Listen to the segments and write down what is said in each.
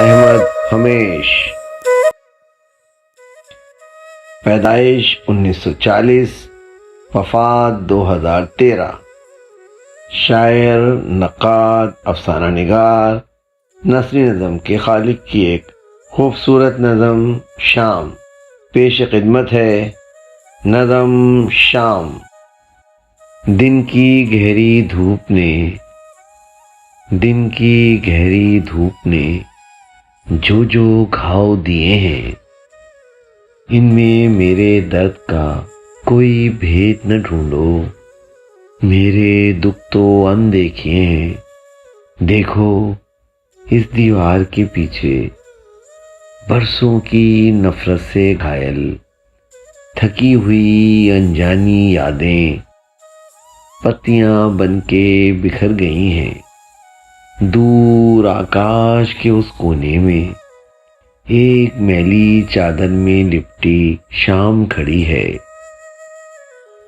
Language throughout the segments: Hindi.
अहमद हमेश। पैदाइश 1940, वफात 2013। शायर, नक्काद, अफसाना निगार, नसरी नज़म के खालिक की एक खूबसूरत नज़म शाम पेश खिदमत है। नज़म शाम। दिन की गहरी धूप ने जो घाव दिए हैं, इनमें मेरे दर्द का कोई भेद न ढूंढो। मेरे दुख तो अनदेखे हैं। देखो इस दीवार के पीछे बरसों की नफरत से घायल थकी हुई अनजानी यादें पत्तियां बनके बिखर गई हैं। दूर आकाश के उस कोने में एक मैली चादर में लिपटी शाम खड़ी है।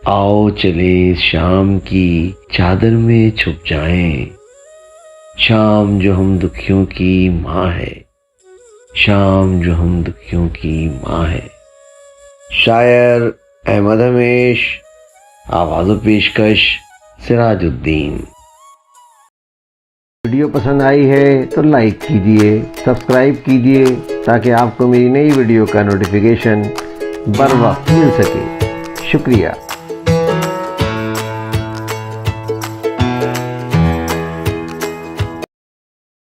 आओ चले शाम की चादर में छुप जाएं। शाम जो हम दुखियों की माँ है, शाम जो हम दुखियों की माँ है। शायर अहमद हमेश। आवाज़ व पेशकश सिराजुद्दीन। वीडियो पसंद आई है तो लाइक कीजिए, सब्सक्राइब कीजिए ताकि आपको मेरी नई वीडियो का नोटिफिकेशन बर वक्त मिल सके। शुक्रिया।